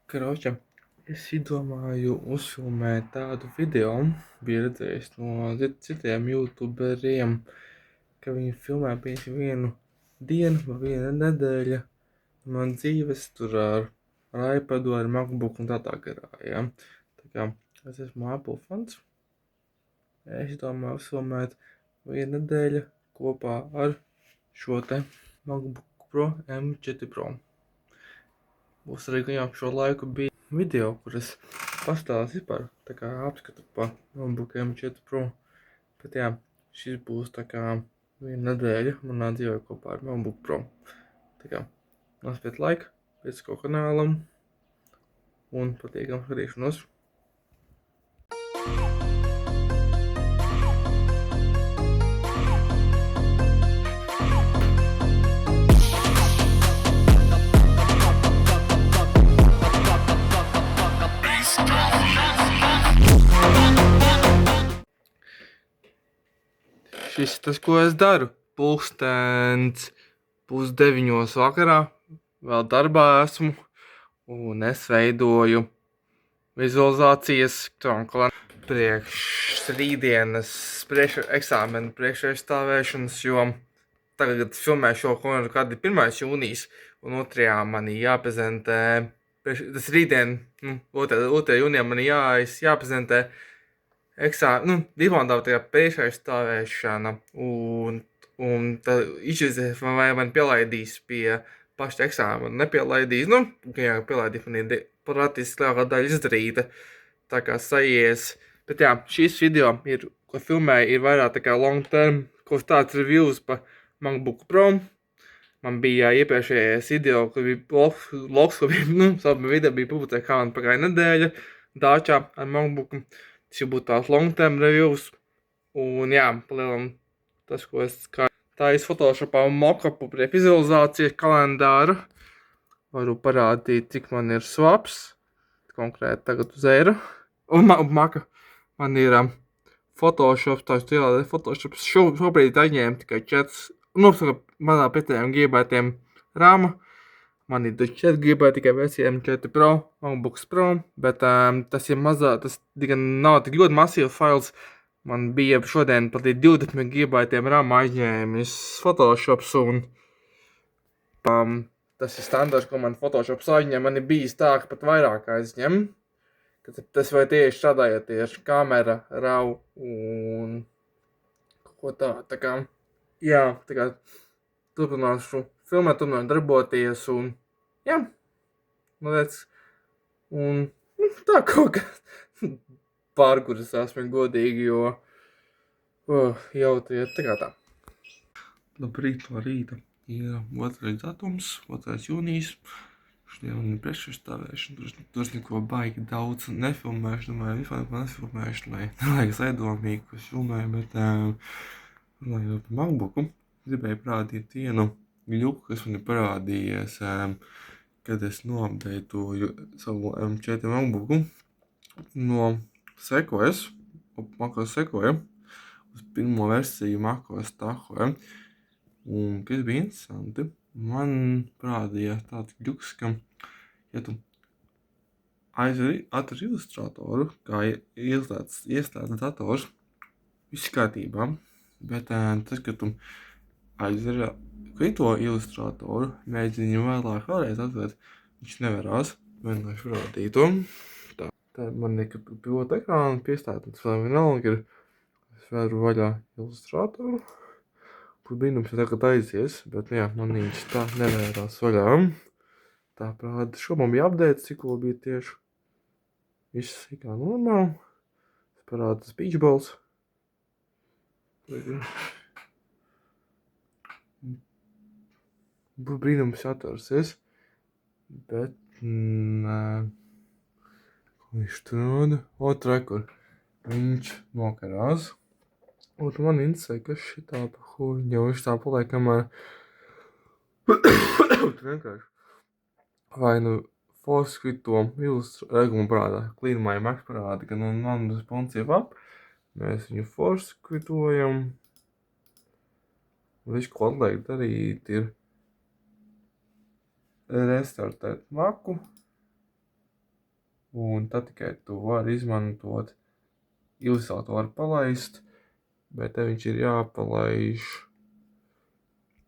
Kroča, es izdomāju uzfilmēt tādu video, biju redzējis no citiem youtuberiem, ka viņi filmē piemēram vienu dienu vai vienu nedēļu no dzīves tur ar iPadu, ar MacBook un tādā garā, ja. Tā kā es esmu Apple fans, es domāju uzfilmēt vienu nedēļu kopā ar šo te MacBook Pro M4 Pro. Būs arī gan šo laiku bija video, kur es pastāstīju par tā kā apskatu pa MacBook M4 Pro. Bet jā, šis būs tā kā viena nedēļa manā dzīvē kopā ar MacBook Pro. Tā kā nospied laiku, piesaku kanālam un patīkam skatīšanos. Šis tas, ko es daru. Pulkstens 8:30 vakarā, vēl darbā esmu, un es veidoju vizualizācijas priekš rītdienas eksāmena priekšaizstāvēšanas, jo tagad filmēju šo kādu 1. jūnijas, un 2. man jāprezentē, tas rītdien, 2. jūnijā man jāprezentē diploma tā priekšaizstāvēšana, un tad izšķirsies, vai man pielaidīs pie paša eksāmena, nepielaidīs, gan pielaidīs, man ir praktiski lielākā daļa izdarīta, tā kā sajies. Bet jā, šīs video, ko filmēju, ir vairāk tā kā long term, ko tāds reviews pa MacBook Pro. Man bija iepriekšējais video, kur bija vlogs, kur bija, savu video bija publicēta, kā man pagāja nedēļa dāčā ar MacBooku. Tas jau būtu tās long term reviews. Un jā, palielam tas, ko es tāju Photoshopā mockupu priekš vizualizācijas kalendāru. Varu parādīt, cik man ir swaps. Konkrēti tagad uz eiro. Un maka. Man ir Photoshop, Photoshop šobrīd aizņēma tikai 4, manā 5 GB rāma. Man ir 4 GB tikai versija M4 Pro, MacBook Pro, bet tas ir mazāk, tas nav tik ļoti masīvs fails. Man bija šodien pat 20 GB RAM aizņēmis Photoshops, un tas ir standarts, ko man Photoshops aizņem. Man ir bijis tā, ka pat vairāk aizņem. Tas vai tieši strādājot tieši kamera, RAW un ko tā kā, jā, tā kā turpināšu filmēt, turpināt darboties, un jā, mazliet, un tā kaut kā pārguris esmu godīgi, jo jau tie tā kā tā. Labrīt no rīta ir 2. datums, 2. jūnijas. Šodien man ir priekšaizstāvēšana, tur neko baigi daudz nefilmēšu, domāju, vispār neko nefilmēšu, lai neliekas aizdomīgi, ko es filmēju, bet runājot par MacBooku, gribēju parādīt vienu gļuku, kas man ir parādījies, kad es noapdeitoju savu M4 MacBooku no macOS Sequoia uz 1. versiju macOS Tahoe. Un, kas bija interesanti, man parādījās tāds gļuks, ka, ja tu atver ilustratoru, kā ieslēdz dators, viss kārtībā, bet tas, ka tu aizver krito ilustratoru, mēģini vēlreiz atvērt, viņš nevarās, vienkārši parādīja to. Tā man ir pilota ekrāna piestāta, tas vēl vienalga ir, es vēru vaļā ilustratoru. Brīnums ir tagad aizies, bet jā, man viņš tā nevērās vaļā. Tā prāda, šo man bija update, cikko bija tieši. Viss ir kā normāli. Es parādu speech balls. Brīnums atvērsies, bet nē. Ko viņš tur rāda? Rekur. Viņš nokarās. Un man interesē, kas šitā pa huļņa, jo viņš tā paliek, kamēr tu vienkārši vai forskrito reguma parādā, Clean My Mac parāda, ka non-responsive app, mēs viņu forskritojam, un viss, ko atliek darīt, ir restartēt Macu, un tad tikai tu vari izmantot ilustratoru palaist, bet te viņš ir jāpalaiž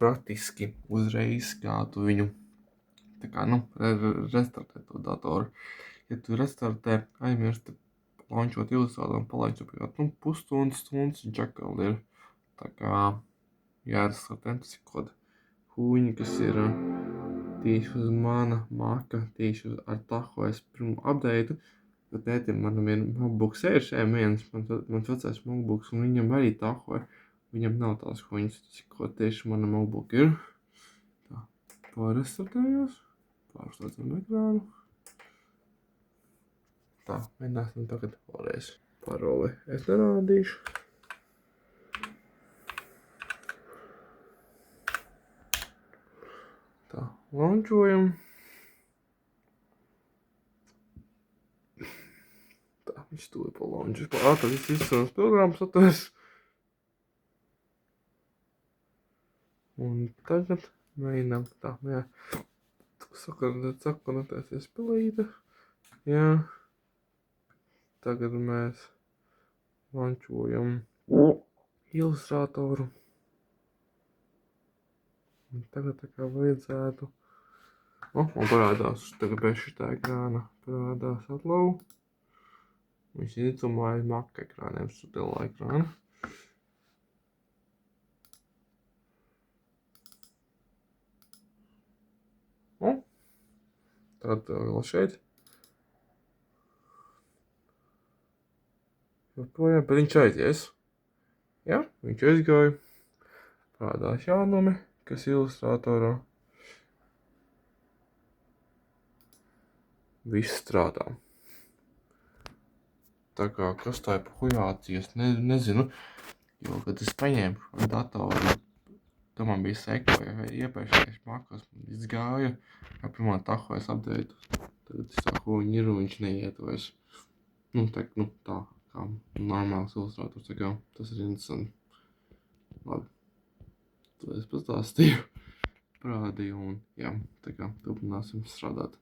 praktiski uzreiz, kā tu viņu tā kā, restartē to datoru. Ja tu restartē, aizmirsti launčot ilustratoru un palaist, pusstundas, viņš atkal ir tā kā jārestartē, tas ir kaut huņi, kas ir tieši uz mana Maka, tieši ar taho es pirmo updateu, jo tētim manam ir MacBook Air M1, mans vecais MacBooks, un viņam arī taho, viņam nav tās huņas, tas ir kaut tieši mana MacBook ir. Tā, pārrestartējos, pārslēdzam ekrānu. Tā, mēģināsim tagad vēlreiz. Paroli es nerādīšu. Tā, launčojam. Tā, viņš tūlīt pa launču. Tad viss sarunas programmas atvers. Un tagad mēģinām tā, jā. Sakonotēsies pilīte. Jā. Tagad mēs launčojam ilustratoru. Un tagad tā kā vajadzētu. Un parādās, tagad bez šitā ekrāna parādās atlau. Viņš izdomāja Mac ekrāniem, Sudela ekrāna. Un tad vēl šeit. Joprojām, bet viņš aizies. Jā, viņš aizgāja. Parādās jaunumi, kas ilustratorā. Viss strādā. Tā kā, kas tā ir pa hujācijas, nezinu. Jo, kad es paņēmu datoru, ka man bija sekoja iepriekšējais makos, viss gāja. Kā pirmā taho es updateu. Tagad es tā huņi ir un viņš neiet vairs. Tā kā normāls ilustrators, tā kā tas ir interesanti. Labi, to es pastāstīju, parādīju un jā, tā kā turpināsim strādāt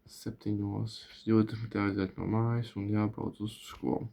7:20 aiziet no mājas un jābrauc uz skolu.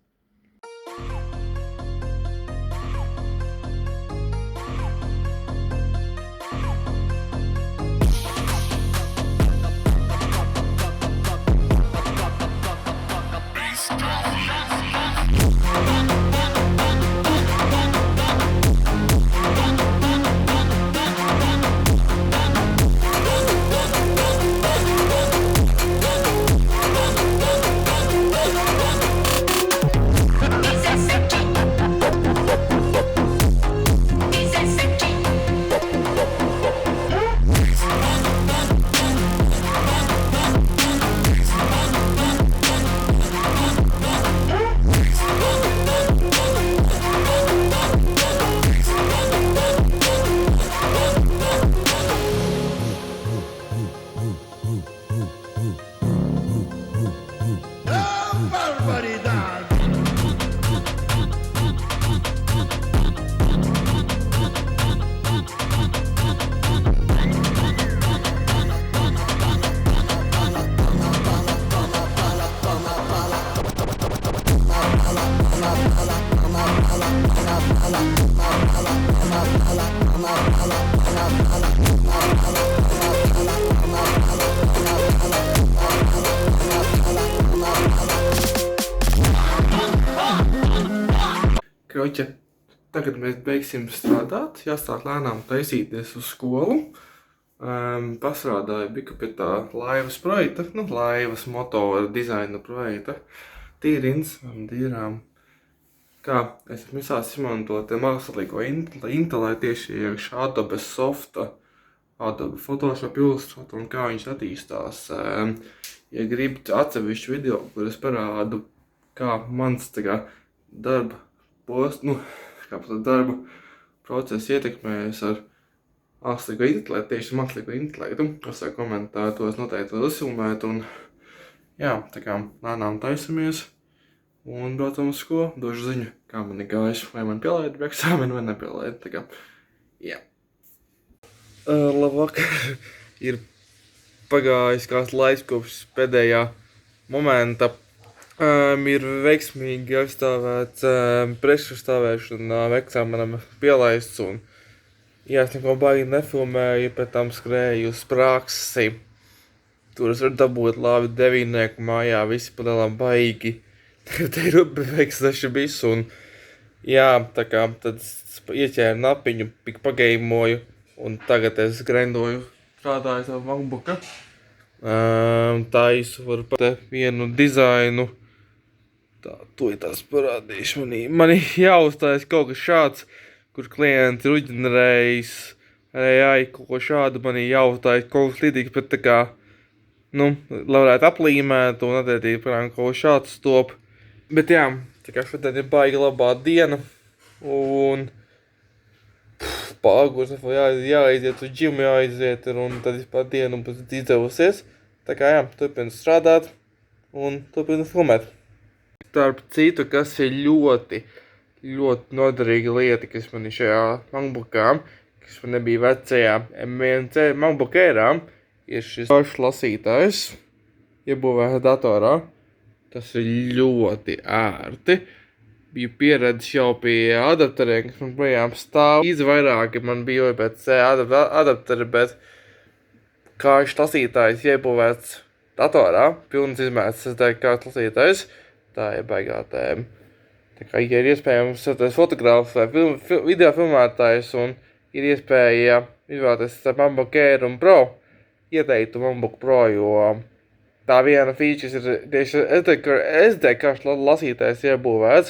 Kroķa, tagad mēs beigsim strādāt, jāstāk lēnām taisīties uz skolu. Pastrādāju biju pie tā laivas projekta, laivas motora dizaina projekta. Tīrins un dīrām. Kā es esmu sācis izmantot mākslīgo intelektu tieši iekšā Adobe Softa, Adobe Photoshop Illustrator un kā viņš attīstās. Ja gribat atsevišķu video, kur es parādu, kā mans darba darba process ietekmējas ar mākslīgo intelektu, tieši mākslīgo intelektu. Es komentāru tos noteikti vēl uzfilmēt un jā, tā kā lēnām taisamies un braucam uz skolu, došu ziņu, kā man ir gājis, vai man pielaida eksāmenu vai nepielaida, tā kā, jā. Labvakar, ir pagājis kāds laiks kopš pēdējā momenta ir veiksmīgi aizstāvēts priekšstāvēšana eksāmenam pielaists un jā, es neko baigi nefilmēju, pēc tam skrēju uz praksi. Tur es varu dabūt labi devīnieku mājā, visi padalām baigi. Te ir veiksdaši bijis un jā, tā kā tad ieķēru napiņu, pageimoju un tagad es grindoju, strādāju savu MacBooka. Taisu var pat vienu dizainu. Tā, to ir tās parādīšu mani jāuzstājas kaut kas šāds, kur klienti ir uģenerējis AI, kaut ko šādu mani jāuzstājas kaut kas līdzīgs, bet tā kā, lai varētu aplīmēt un attiecīgi, piemēram, kaut ko šāds top. Bet jā, tā kā šodien ir baigi labā diena un pāgurs, jāaiziet uz džimu, jāaiziet un tad vispār dienu būs izdevusies. Tā kā jā, turpinu strādāt un turpinu filmēt. Starp citu, kas ir ļoti noderīga lieta, kas man ir šajā MacBookā, kas man nebija vecajā M1C MacBook Airā, ir šis pašlasītājs, iebūvēts datorā. Tas ir ļoti ērti. Biju pieredzis jau pie adapteriem, kas man projām stāv. Vairāki man bija USB-C adapteri, bet kāršu lasītājs iebūvēts datorā, pilns izmērs SD kāršu lasītājs. Tā ir baigā tēma. Tā kā, ja ir iespējams fotogrāfs vai video filmētājs un ir iespēja izvēlēties MacBook Air un Pro, ieteiktu MacBook Pro, jo tā viena features ir tieši SD kāršu lasītājs iebūvēts,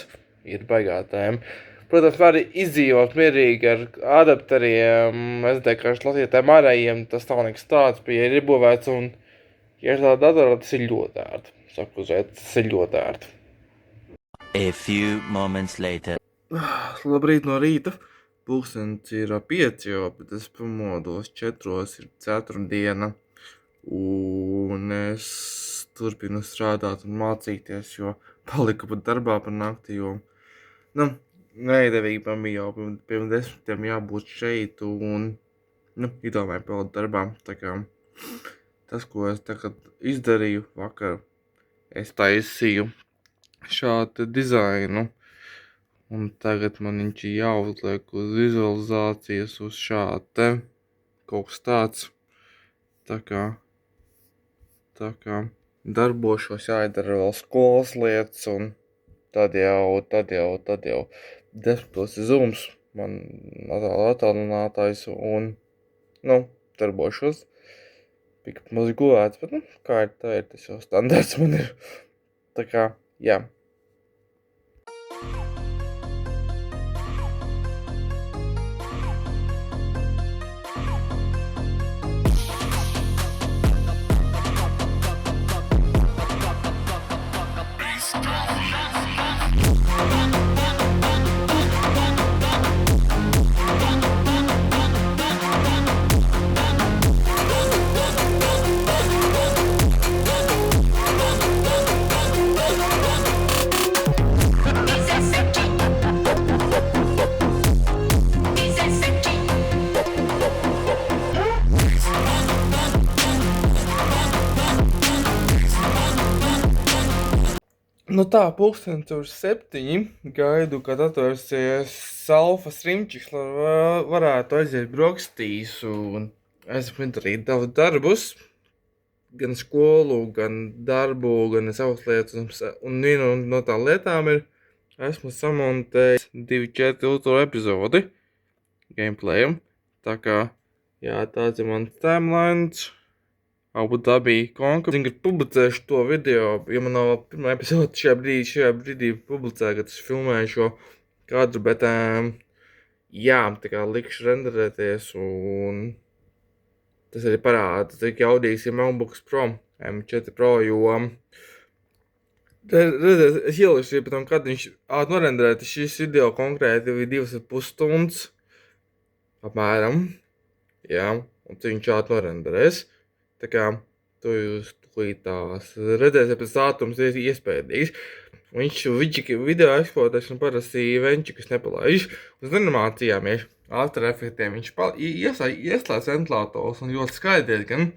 ir baigā tēma. Protams, var izdzīvot mierīgi ar adapteriem, SD kāršu lasītājiem ārējiem, tas nav nekas tāds, bet ja ir iebūvēts un ja ir tādā datorā, tas ir ļoti ērti. Saku uzreiz, tas ir ļoti ērti. A few moments later. Labrīt no rīta. Pulkstenis ir 5 jau, bet es pamodos 4, ir 4 diena. Un es turpinu strādāt un mācīties, jo paliku pat darbā par nakti, jo, neidevīgi man bija jau pirms 10 jābūt šeit un, iedomāju palikt darbā. Tā kā tas, ko es tagad izdarīju vakar, es taisīju šādu dizainu. Un tagad man viņš ir jāuzliek uz vizualizācijas uz šādu kaut kas tāds. Tā kā darbošos, jāiedara vēl skolas lietas un tad jau 10 Zooms man attālinātājs un, darbošos. Bija maz gulēts, bet, kā ir, tā ir, tas jau standarts man ir. Tā kā, jā. Tā, pulkstenis ir 7, gaidu, kad atvērsies Alfas Rimčiks, lai varētu aiziet brokastīs, un esmu izdarīt daudz darbus, gan skolu, gan darbu, gan savas lietas, un viena no tām lietām ir, esmu samontējis 2.4 Ultra epizodi gameplayam, tā kā, jā, tāds ir mans timelines. Abu dabī konka. Zinu, ka publicēšu to video, ja man nav pirmā epizode šajā brīdī publicē, kad es filmēju šo kadru, bet jā, tā kā likšu renderēties un tas arī parāda, cik jaudīgs ir MacBook Pro, M4 Pro, jo es ielikšu, pēc tam, kad viņš norenderēta šis video konkrēti 2,5 stundas apmēram, jā, un cik viņš norenderēs. Tā kā to jūs tās redzēsiet, pēc ātrums ir iespējams. Viņš video eksploatēšana parasti venčikas nepalaiž. Uz animācijām ir After Effectiem. Viņš ieslēdz ventilators un ļoti skaidrs, gan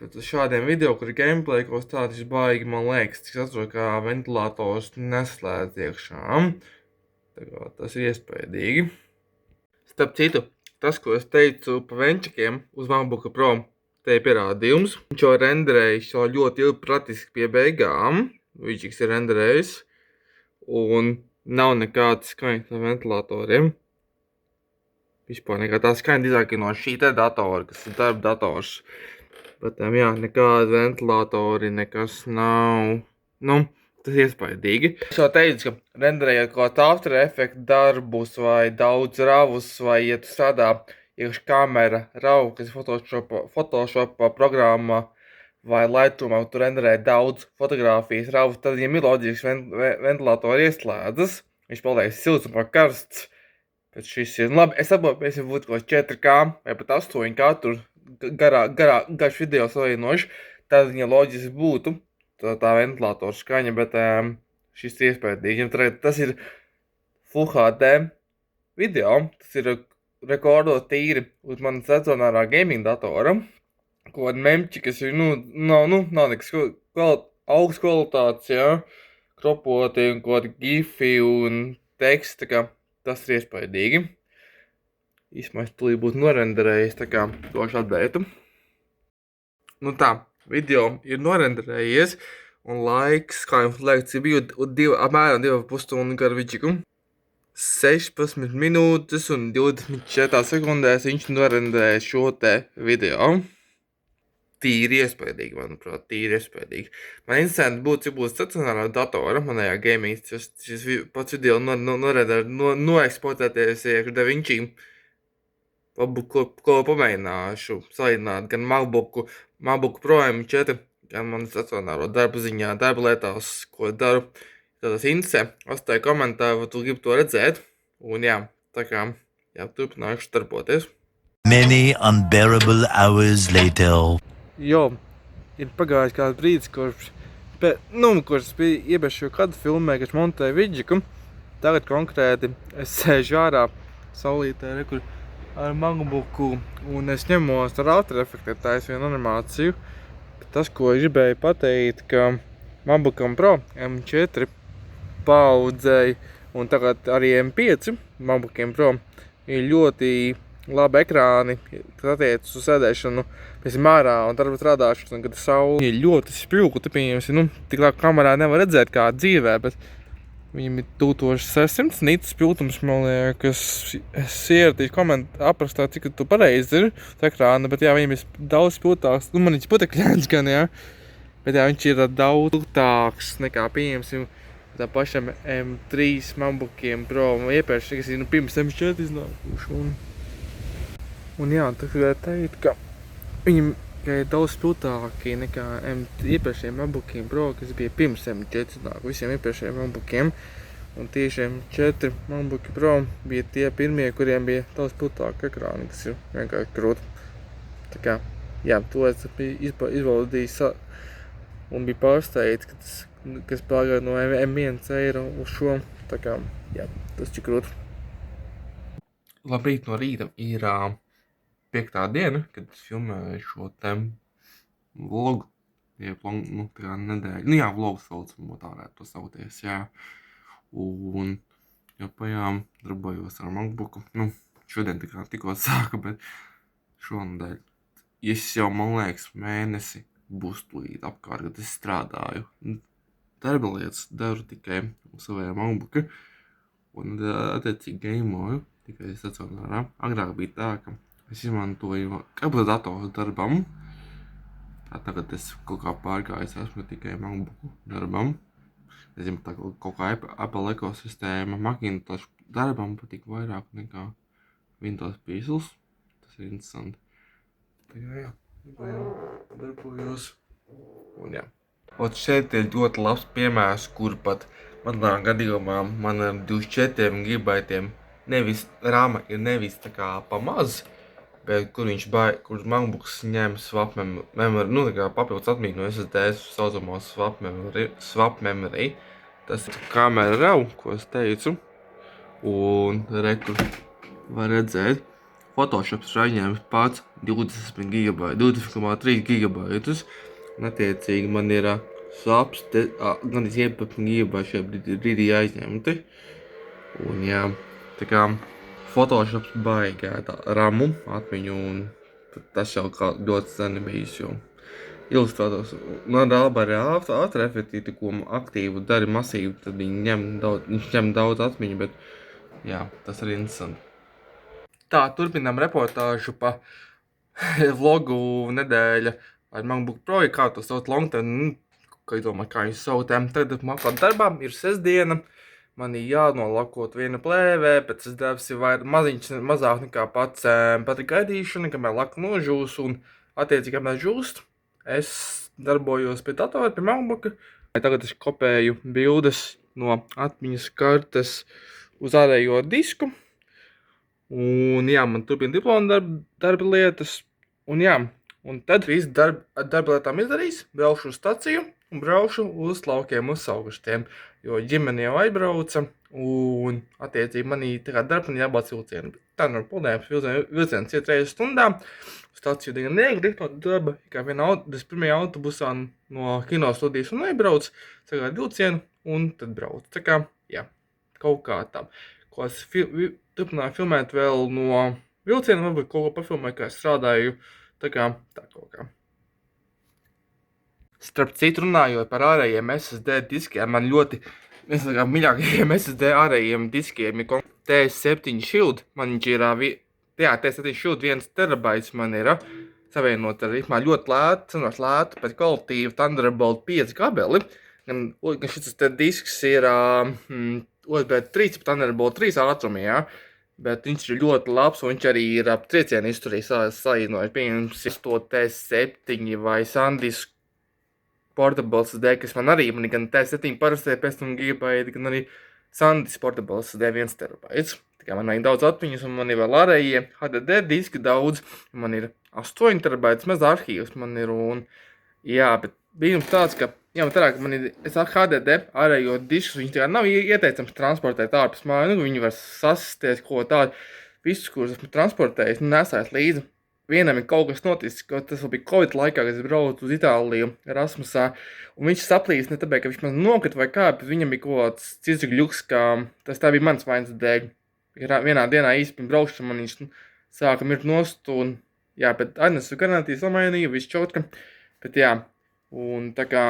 Bet uz šādiem video, kur ir gameplay, ko stāstīs baigi, man liekas, cik atrod, kā ventilators neslēdz iekšā. Tā kā tas ir iespējīgi. Starp citu, tas, ko es teicu pa venčikiem uz MacBook Pro, te ir pierādījums. Viņš jau renderējis jau ļoti ilgi praktiski pie beigām. Viņš ir renderējis. Un nav nekādas skaņas no ventilatoriem. Vispār nekāda skaņa drīzāk no šī te datora, kas ir darba dators. Bet jā, nekādi ventilatori, nekas nav. Nu, tas iespaidīgi. Es jau teicu, ka renderējot kaut kādu After Effects darbus vai daudz ravus, vai ja tu strādā iekš kamera ravu, kas Photoshop programmā vai Lightroomā, tu renderē daudz fotogrāfijas ravus, tad viņam ir loģisks ventilatori ieslēdzas. Viņš paliek silts un karsts. Bet šis ir labi. Es saprotu, mēs jau būtu kaut 4K vai pat 8K tur garš video salīdzinoši, tad viņa loģiski būtu tā ventilatora skaņa, bet šis ir iespējīgi. Tas ir Full HD video, tas ir rekordot tīri uz manas stacionārā gaming datora, kaut memči, kas ir, nav nekas augsts kvalitātes, jā, kropoti un kaut gifi un teksti, tā kā tas ir iespējīgi. Īsmā es tūlīt būtu norenderējis, tā kā došu atbeitu. Nu tā, video ir norenderējies, un laiks, kā jums liekas, bija apmēram 2,5 stundu garu vidžiku. 16 minūtes un 24 sekundēs viņš norenderēja šo te video. Tīri iespējīgi, manuprāt, tīri iespējīgi. Man interesanti būtu, cik būs stacionārā datora, manējā gaming, šis pats video noeksportēties iekš DaVinci. Ko pamēģināšu salīdzināt gan MacBook Pro M4, gan manu stacionāro darba ziņā, darba lietās, ko daru. Tādas interesē, atstāju komentāru, vai tu gribi to redzēt. Un jā, tā kā, jā, turpināšu darboties. Many unbearable hours later. Jo, ir pagājis kāds brīdis, kurš bija iepriekš jau kādu filmē, kas montēja vidžiku. Tagad konkrēti es sēžu ārā saulītē, kur ar MacBooku, un es ņemos ar After Effects taisīju vienu animāciju. Tas, ko es gribēju pateikt, ka MacBookam Pro M4 paaudzēji, un tagad arī M5 MacBookiem Pro ir ļoti labi ekrāni, kas attiecas uz sēdēšanu pēc mārā un darba strādāšanu, kad saule ir ļoti spilgta, pieņemsim, tik labi kamerā nevar redzēt kā dzīvē, bet viņam ir 1600 nits spilgtums, man liekas, es ieratīšu aprakstā, cik tu pareizi ir ekrāna, bet jā, viņam ir daudz spilgtāks, man viņš putekļēns gan, jā, bet jā, viņš ir daudz spilgtāks nekā, pieņemsim, tā pašam M3 MacBookiem Pro, iepriekš, kas ir pirms M4 iznākuši, un jā, tā gribēju teikt, ka viņam ir daudz spilgtāki nekā iepriekšējiem MacBookiem Pro, kas bija pirms M4 iznāku, visiem iepriekšējiem MacBookiem. Un tieši M4 MacBooki Pro bija tie pirmie, kuriem bija daudz spilgtāki ekrāni, kas ir vienkārši krūti. Tā kā, jā, to es izbaudījis un bija pārsteigts, kas pārgāja no M1 eiro uz šo. Tā kā, jā, tas ir krūti. Labrīt, no rīta ir 5. diena, kad es filmēju šo te vlogu, tā kā nedēļu, jā, vlogu saucamo, tā varētu to sauties, jā. Un joprojām darbojos ar MacBooku, šodien tikko sāka, bet šonadēļ, es jau, man liekas, mēnesi būs tūlīt apkārt, kad es strādāju. Darba lietas daru tikai uz savajā MacBooku, un attiecīgi gameoju, tikai stacionārā. Agrāk bija tā, ka es izmantoju kādu datoru darbam. Tagad es kaut kā pārgājis esmu tikai MacBooku darbam. Nezinu, tā kaut kā Apple ekosistēma Macintosh darbam patīk vairāk nekā Windows piesuls. Tas ir interesanti. Tā jā, darbojos. Un jā. Un šeit ir ļoti labs piemērs, kur pat manā gadījumā man ar 24 gigabaitiem rāma ir nevis tā kā pamaz, bet kur MacBooks ņem swap memory, tā kā papildus atmiņu no SSD saucamo swap memory. Tas ir kamera rav, ko es teicu, un rekur var redzēt. Photoshops ir aizņēmis pats 20 GB, 20,3 GB. Un attiecīgi man ir saps, gan 11 GB šajā brīdī aizņemti. Un jā, tā kā Photoshops baigā tā ramu atmiņu, un tas jau kā ļoti sen bijis, jo ilustrātors, man rāba arī After Effects, ko aktīvu dari masīvi, tad viņš ņem daudz atmiņu, bet jā, tas arī interesanti. Tā, turpinām reportāžu pa vlogu nedēļa ar MacBook Pro, kā to sauc Longten, kā es domāju, kā jūs saucam. Tagad man klāt darbā ir sestdiena, man ir jānolakot viena plēvē, pēc tas darbs ir mazāk nekā pats gaidīšana, kamēr laka nožūs, un attiecīgi, kamēr žūst, es darbojos pie datora, pie MacBooka. Tagad es kopēju bildes no atmiņas kartes uz ārējo disku. Un jā, man turpina diploma darba lietas. Un jā, un tad visu darba lietām izdarīs, braukšu uz staciju un braukšu uz laukiem uz Augustiem. Jo ģimene jau aizbrauca un attiecīgi manī tā kā darba jābūt vilcienu. Tā nav problēmas, vilciens iet reizes stundā. Staciju diezgan negrib no darba, kā es pirmajā autobusā no kino studijas un aizbraucu, sagāju vilcienu un tad braucu. Tā kā, jā, kaut kā tā. Ko es turpināju filmēt vēl no vilciena, varbūt kaut ko pafilmēju, kā es strādāju, tā kaut kā. Starp citu runājot par ārējiem SSD diskiem, man ļoti, viens no mīļākajiem SSD ārējiem diskiem ir TS7 Shield, man viņš ir, TS7 Shield 1 terabaits man ir savienot ar ļoti lētu, pēc kvalitīvu Thunderbolt 5 kabeli, gan šis disks ir USB 3, Thunderbolt 3 ātrumi, jā, bet viņš ir ļoti labs, un viņš arī ir ap triecienu izturīs saīnojot, pieņems to TS7 vai SanDisk Portable SSD, kas man ir gan TS7 parastie 500 GB, gan arī SanDisk Portable SSD 1 terabaits. Tā kā man vajag daudz atmiņas, un man ir vēl ārējie HDD diski daudz, man ir 8 terabaits maz arhīvs, man ir, un jā, bet bijums tāds, ka jā, man tarāk, man ir HDD ārējo diskus, viņi tā nav ieteicams transportēt ārpus māju, viņi var sasties ko tādu, visus, kurus esmu transportējis, nesājis līdzi. Vienam ir kaut kas noticis, ka tas vēl bija Covid laikā, kad es braucu uz Itāliju Erasmusā, un viņš saplīs ne tāpēc, ka viņš man nokrita vai kā, bet viņam bija kaut kāds cits gļuks, ka tas tā bija mans vainas dēļ. Vienā dienā īsti pirms braukšana man viņš sāka mirt nost, un jā, bet atnesu garantijas lamainīju, viss čotka, bet jā, un tā kā,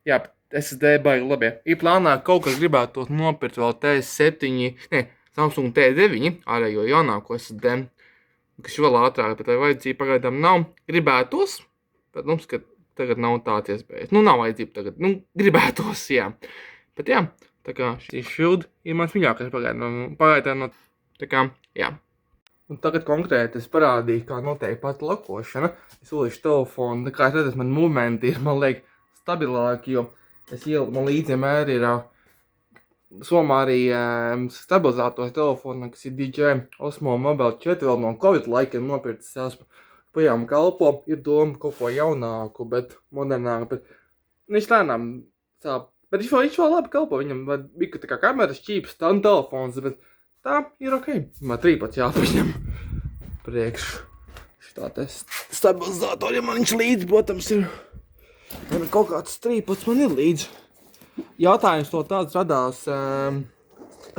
jā, SSD baigi labi. Ir plānā kaut kas gribētu nopirkt vēl TS7, Samsung T9, ārējo jaunāko SSD, kas ir vēl ātrāk, bet vai vajadzība pagaidām nav. Gribētos, bet mums, ka tagad nav tāds iespējas. Nav vajadzība tagad, gribētos, jā. Bet jā, tā kā šī Shield ir mans mīļākais pagaidām, tā kā, jā. Un tagad konkrēti es parādīju, kā notiek pat lakošana. Es ulīšu telefonu, tā kā es redzēs, man movementi ir, man liek, stabilāki, jo man līdz vienmēr ir somā arī stabilizētos telefonu, kas ir DJI Osmo Mobile 4, vēl no Covid laikiem nopircis esmu. Pajām kalpo, ir doma kaut ko jaunāku, bet modernāku, bet viņš lēnām sāp. Bet viņš vēl labi kalpo, viņam bija tā kā kameras ķīps, tā un telefons, bet tā ir ok. Man trīpats jāpaņem priekš. Šitā te stabilizatori man viņš līdz, protams, ir. Man kaut kāds trīpats man ir līdz. Jautājums to tāds radās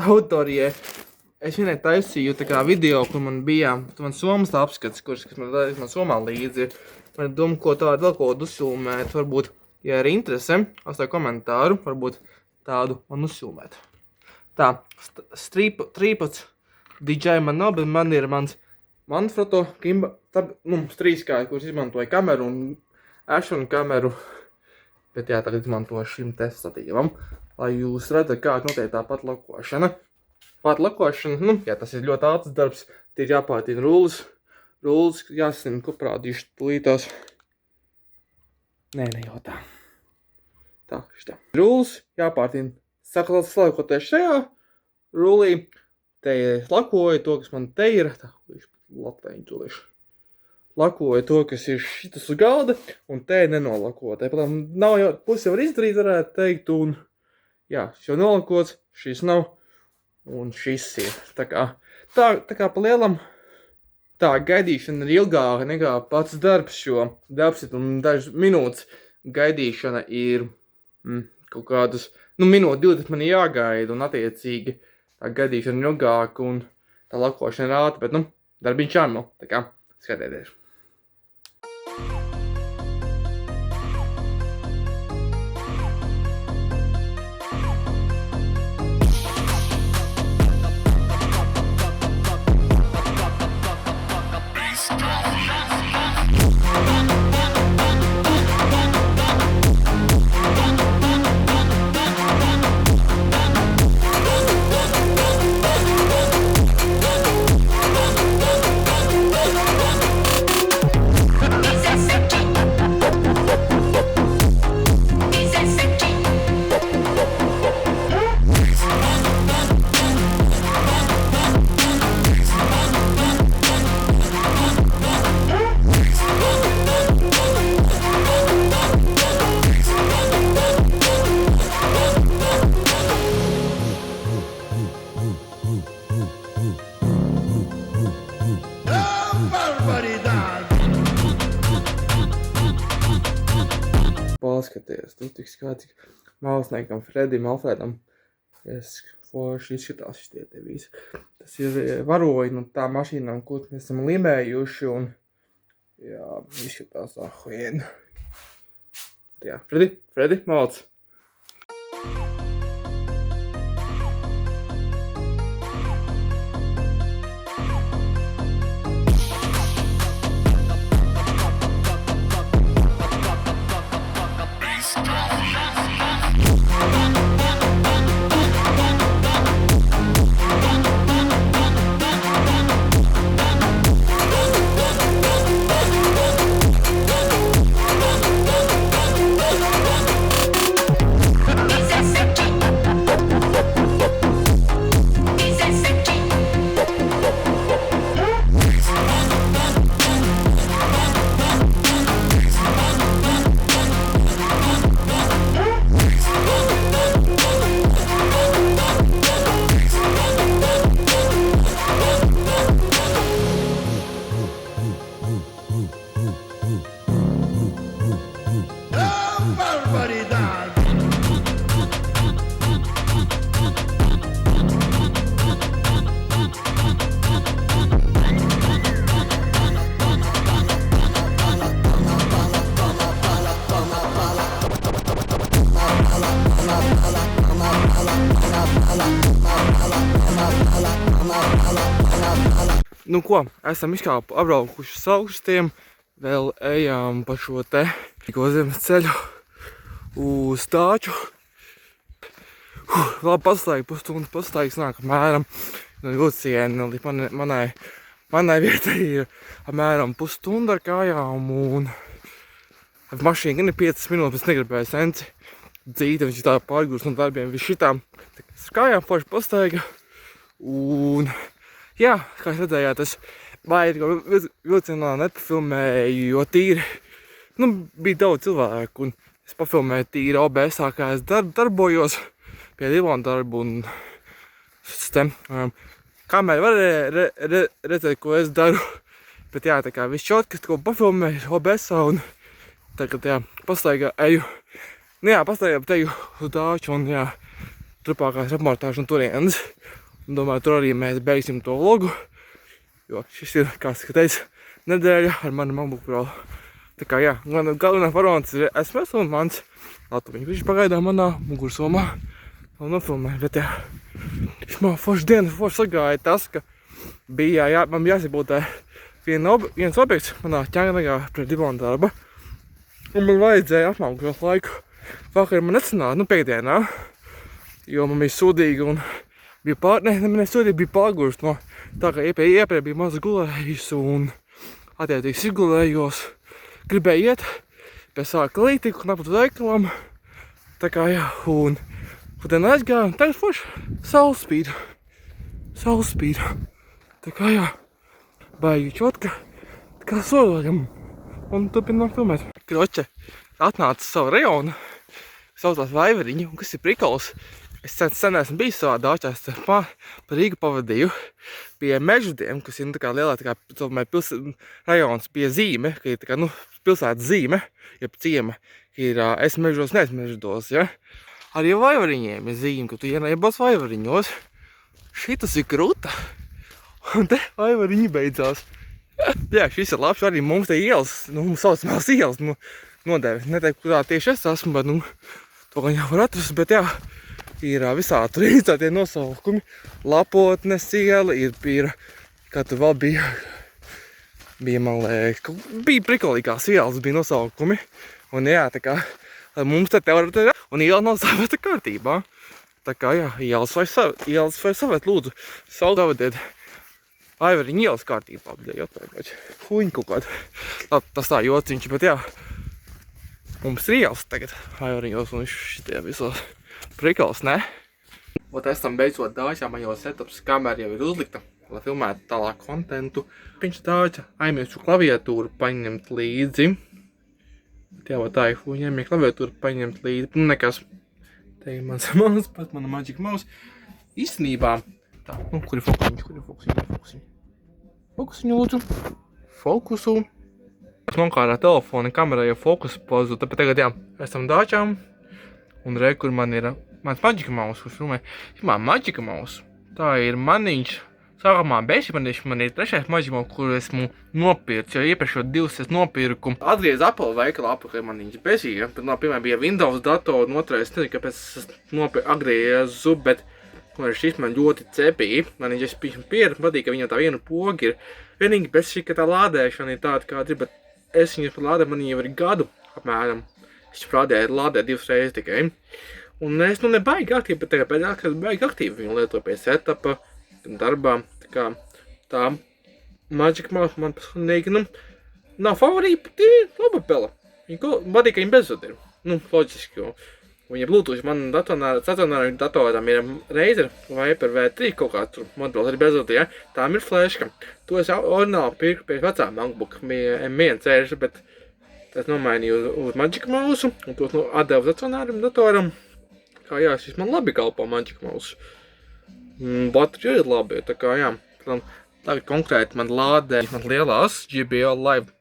autorijai. Es vienai taisīju tā kā video, kur man bija somas apskats, kas man somā līdzi. Man doma, ko tādu vēl ko uzfilmēt, varbūt, ja ir interese, atstāju komentāru, varbūt tādu man uzfilmēt. Tā, trīpats DJI man nav, bet man ir mans Manfrotto Kimba, trīskāja, kurš izmantoja kameru un action kameru. Bet jā, tagad izmantošu šim te statīvam, lai jūs redzat, kā notiek tā pat lakošana. Pat lakošana, jā, tas ir ļoti ātrs darbs, tie ir jāpārtīna rullis, jāsina, ko prādīšu tulītās. Nē, jau tā. Tā, šitā. Rullis jāpārtīna, salikoties šajā rullī, te lakoju to, kas man te ir, tā, latēņu tulīšu. Lakoju to, kas ir šitas uz galda, un te nenolakot. Nav jau, pusi var izdarīt, varētu teikt, un jā, šis jau nolakots, šis nav, un šis ir. Tā kā pa lielam, tā gaidīšana ir ilgāka nekā pats darbs, jo darbs ir dažas minūtes, gaidīšana ir kaut kādus, minūti 20 man jāgaida, un attiecīgi tā gaidīšana ir ilgāka, un tā lakošana ir ātra, bet, darbiņš jāno, tā kā skatieties. Paskaties, tu tik skati māksliniekam Fredim Alfredam. Forši izskatās šitie te visi. Tas ir varoji no tā mašīnām, ko mēs esam limējuši, un jā, izskatās ahuien. Jā, Fredi, malc! Nu ko, esam izkāpu apbraukuši saukstiem, vēl ejām pa šo te zemes ceļu uz Tāču. Labi pastaigi, pusstundas pastaigi nāk apmēram no vilciena līdz manai vietai ir apmēram pusstunda ar kājām, un ar mašīnu gan ir 5 minūtes, bet negribēju senci dzīti, viņš ir tā pārgūst no darbiem, viss šitām. Ar kājām forši pastaigi, un jā, kā jūs redzējāt, es vairāk vilcienā nepafilmēju, jo tīri, bija daudz cilvēku, un es pafilmēju tīri OBS-ā, kā es darbojos pie Divona darbu, un kamēr varēja redzēt, ko es daru, bet jā, tā kā viss šotkas, ko pafilmēju OBS-ā, un tagad, jā, pastaigā eju, pastaigā teju uz Tāču, un jā, trupākās reportāžu un turienes. Domāju, tur arī mēs beigsim to vlogu, jo šis ir, kā teicu, nedēļa ar mani MacBook. Tā kā jā, galvenā varonis ir SMS un mans Latviņš. Viņš pagaidām manā mugursomā vēl nofilmē, bet jā, man forši diena, forši sagāja tas, ka bija, man jāsabūtē viens objekts manā ķēnegā pret Divona darba, un man vajadzēja apmaukt laiku. Vakar man nesanāca, piekdienā, jo man bija sūdīgi un bija bija pārgurst no tā, ka iepriekš bija maz gulējis un attiecīgi izgulējos. Gribēju iet pie sāka lītiku un aput uz veikalam. Tā kā jā, un Tad aizgāju, tagad forši saules spīd. Tā kā jā, baigi čotka, tā kā solojam. Un turpinām filmēt. Kroče atnāca savu rajonu, saucās Vaivariņu, un kas ir prikols, Es sen esmu bijis savā dāčā, es pa Rīgu pavadīju pie Mežudiem, kas ir tā kā lielā rajons pie zīme, ka ir tā kā, pilsētas zīme, jeb ciema, ka ir es Mežudos, neesmu Mežudos, ja. Arī Vaivariņiem ir zīme, ka tu ienaiebos Vaivariņos. Šitas ir kruta. Un te Vaivariņi beidzās. Jā, šis ir labs, arī mums te ielas, mums saucamās ielas, nodevi. Neteiktu, kurā tieši es esmu, bet, to gan jau var atrast, bet jā. Ir visādi tur īstā tie nosaukumi. Lapotnes iela, ir kā tur vēl bija, man liekas, bija prikolīgās ielas, bija nosaukumi. Un jā, tā kā mums te teoretē, un iela nav savēta kārtībā. Tā kā jā, ielas vai savēt, lūdzu, savadiet Vaivariņu ielas kārtībā, bet huņi kaut kādu. Tas tā jociņš, bet jā, mums ir ielas tagad Vaivariņos un šitie visos. Prikals, ne? Ot esam beidzot dāķā, man jau setups kamera jau ir uzlikta, lai filmētu tālāk kontentu. Viņš dāķa aizmirsu klaviatūru paņemt līdzi. Jā, tā ir ņēmie klaviatūru paņemt līdzi. Nekas. Te ir mans mouse, pat mana Magic Mouse. Īstenībā, tā, kur ir fokusiņi? Fokusiņu lūdzu. Fokusu. Nokārā telefona kamerā jau fokusu pozu, tāpēc tagad jā, esam dāķām. Un re, kur man ir mans Magic Mouse, kurš filmē. Magic Mouse, tā ir maniņš. Sākumā man ir trešais Magic Mouse, kur esmu nopircis, jo iepriekšot divus es nopirku. Atgriez Apple veikala apakaļ maniņš bezīja. Pirmā bija Windows datoru, un otrais, nezinu, kāpēc es atgriezu, bet šis man ļoti cepīja. Man viņš patīk, ka viņam tā viena poga ir. Vienīgi bez šī, ka tā lādēšana ir tāda, kāda ir, bet es viņas par lādēju, man jau ir gadu apmēram. Es lādēju divas reizes tikai. Un es nebaigi aktīvi, bet tagad pēdējā, kad baigi aktīvi viņu lietoju pie setupa, darbā. Tā Magic Mouse man personīgi, nav favorīti, bet ir laba pela. Patīk, ka viņa bezvada ir. Loģiski, jo viņa Bluetooth man stacionāram datoram ir Razer Viper V3 kaut kāds tur modelis arī bezvada, ja. Tām ir fleška. To es orināli pirku pie vecā MacBook, bija M1 ceļš, bet es nomainīju uz Magic Mouse un tos atdevu stacionāram datoram. Kā jā, šis man labi kalpo Magic Mouse. Baterija ir labi, tā kā jā. Tagad konkrēti man lādē man lielās JBL Live.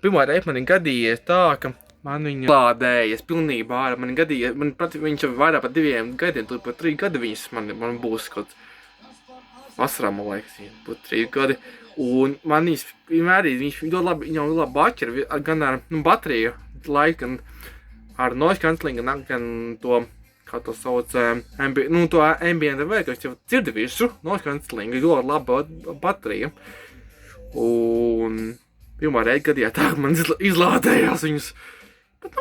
Pirmā reize man ir gadījies tā, ka man viņa lādējies pilnībā ārā. Man gadījies, viņš jau vairāk par 2 gadiem, tur par 3 gadi viņas man būs kaut vasarā, man liekas, būs 3 gadi. Un man vienmēr viņš ļoti labi, viņam ir labi baķeri, gan ar bateriju laiku, gan ar noise cancelling, gan to, kā to sauc, to ambient vai, kas jau dzirdi visu, noise cancelling, ir ļoti laba baterija. Un pirmā reize gadījā tā, man izlādējās viņus. Bet,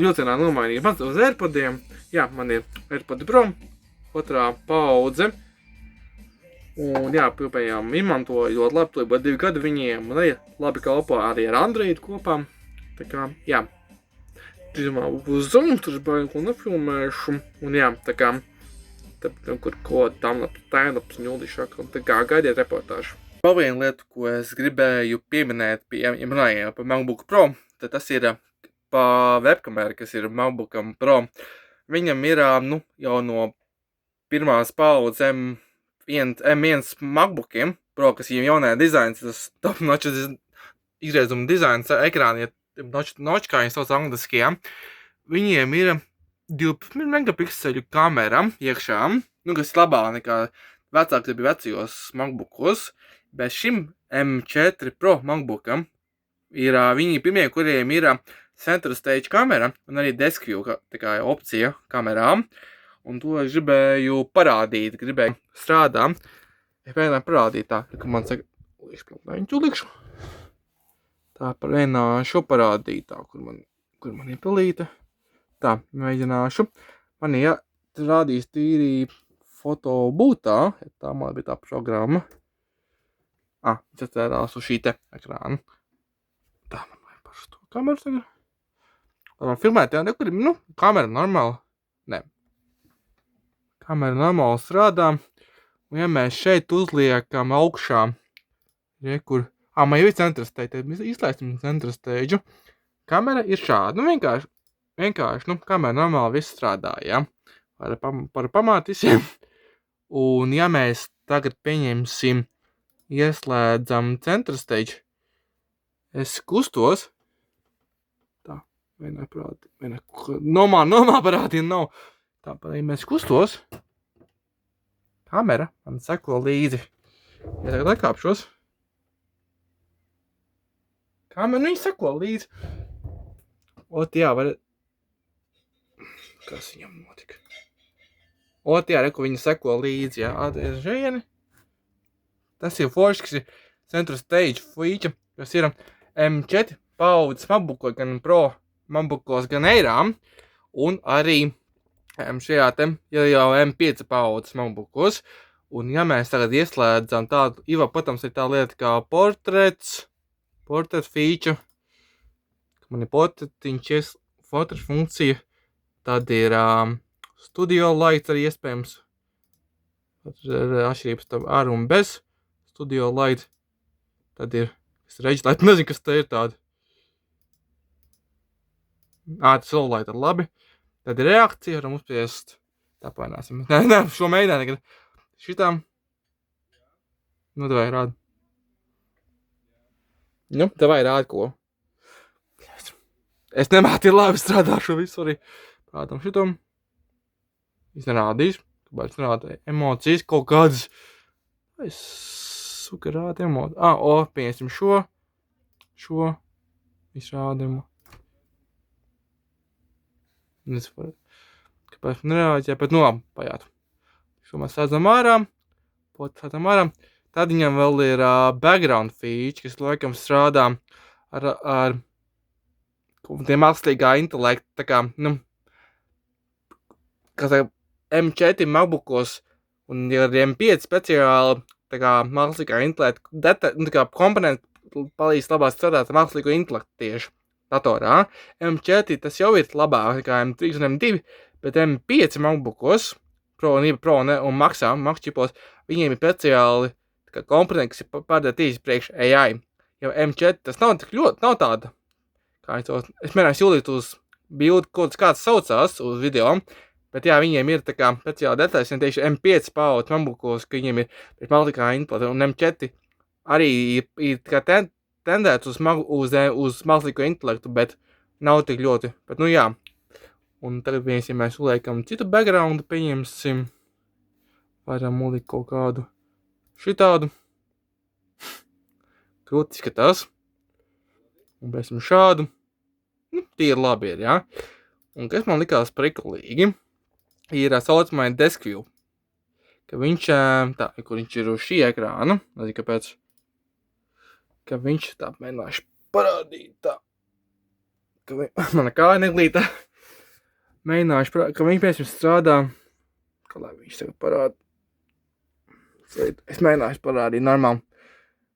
jocienā nomainīju maz uz AirPodiem. Jā, man ir AirPod Pro, 2. paudze. Un jā, pilpējām izmantoju ļoti labi, tur bija 2 gadi viņiem, un arī labi kalpo arī ar Android kopā. Tā kā, jā, drīzumā uz Zoom tur baigi ko nefilmēšu, un jā, tā kā, kur kodu tamlaps, tainlaps, ņuldīšāk, un tā kā gaidiet reportāžu. Vēl viena lieta, ko es gribēju pieminēt, ja runājām par MacBook Pro, tad tas ir pa webkameru, kas ir MacBookam Pro. Viņam ir, jau no pirmās paudzes M1 MacBookiem Pro, kas viņam jaunajā dizains, tas top-notch izgriezuma dizains ekrāni, notch, kā viņi sauc angliskajā. Viņiem ir 12 megapikseļu kamera iekšā, kas ir labāk nekā vecāk, tas bija vecajos MacBookos, bet šim M4 Pro MacBookam ir viņi pirmie, kuriem ir center stage kamera un arī desk view opcija kamerām. Un to es gribēju parādīt, gribēju strādāt. Es mēģināju parādīt tā, ka man saka, izpildēņu likšu. Tā mēģināšu parādīt tā, kur man ir pilīte. Tā, mēģināšu. Man ir rādījis tīri fotobūtā, tā man bija tā programma. Es atcerās uz šī te ekrāna. Tā, man vajag par šo kameru tagad. Lai man filmēt, jā, nekur ir, kamera normāla. Nē. Kamera normāli strādā, un ja mēs šeit uzliekam augšā, kur, man jau ir center stage, tad mēs izslēgsim center stage. Kamera ir šāda, vienkārši, kamera normāli viss strādā, ja. par pamātu visiem. Un ja mēs tagad pieņemsim, ieslēdzam center stage, es kustos. Tā, vienā parādi, nomā parādīja nav. Tā, ja mēs kustos, kamera man seko līdzi. Ja tagad atkāpšos, kamera viņi seko līdzi. Ot, jā, var... Kas viņam notika? Ot, jā, reku viņi seko līdzi, jā, atties žieni. Tas ir forši, kas ir center stage feature, kas ir M4 paudzes MacBookos, gan Pro MacBookos, gan Airām. Un arī šajā te, ja jau M5 paudzes MacBookos. Un ja mēs tagad ieslēdzam tādu, Iva, protams, ir tā lieta kā portret feature. Man ir portretiņš, portret funkcija. Tad ir studio lights arī iespējams. Tad ir atšķirības ar un bez studio light. Tad ir Rage light, nezinu, kas te ir tāda. Tas slow light ir labi. Tad ir reakcija, varam uzspiest. Tā paināsim. Nē, šo mēģināt nekad. Šitām. Nu, davai rādi. Nu, davai rādi ko. Es nemāti labi strādāšu visu arī. Prātam šitam. Es nerādīšu. Kāpēc nerādīju? Emocijas kaut kādas. Es suka rādi emocijas. Pieņemsim šo. Izrādimu. Nezinu, kāpēc nerādīju, bet nu labi, pajāt. Šo mēs sādzam ārā. Tad viņam vēl ir background feature, kas laikam strādā ar tiem mākslīgā intelekta, tā kā, nu, kā saka, M4 MacBookos un ar M5 speciāli, tā kā mākslīgā intelekta, tā kā komponenti palīdz labāk strādāt ar mākslīgo intelektu tieši datorā. M4 tas jau ir labāk nekā M3 un M2, bet M5 MacBookos, Pro un Max čipos, viņiem ir speciāli komponenti, kas ir pārdētīsi priekš AI. Jo M4 tas nav tik ļoti, nav tāda. Es mēģināju jūlīt uz bildi, kāds saucās uz video, bet jā, viņiem ir tā kā speciāli detaļas, un tieši M5 paudz MacBookos, ka viņiem ir mākslīgā intelekta, un M4 arī ir tā kā tendēts uz mākslīgo intelektu, bet nav tik ļoti. Bet nu jā, un tagad ja mēs uliekam citu backgroundu, pieņemsim, varam ulikt kaut kādu šitādu. Krūti skatās. Un pēc šādu. Nu, tie ir labi ir, jā. Un kas man likās prikulīgi, ir saucamai desk view. Ka viņš, tā, kur viņš ir uz šī ekrāna, nezinu kāpēc, ka viņš tā mēģināšu parādīt tā. Ka mana kāja neglītā. Mēģināšu parādīt, ka viņš pēc strādā, kā lai viņš tagad parāda. Es mēģināšu parādīt normāli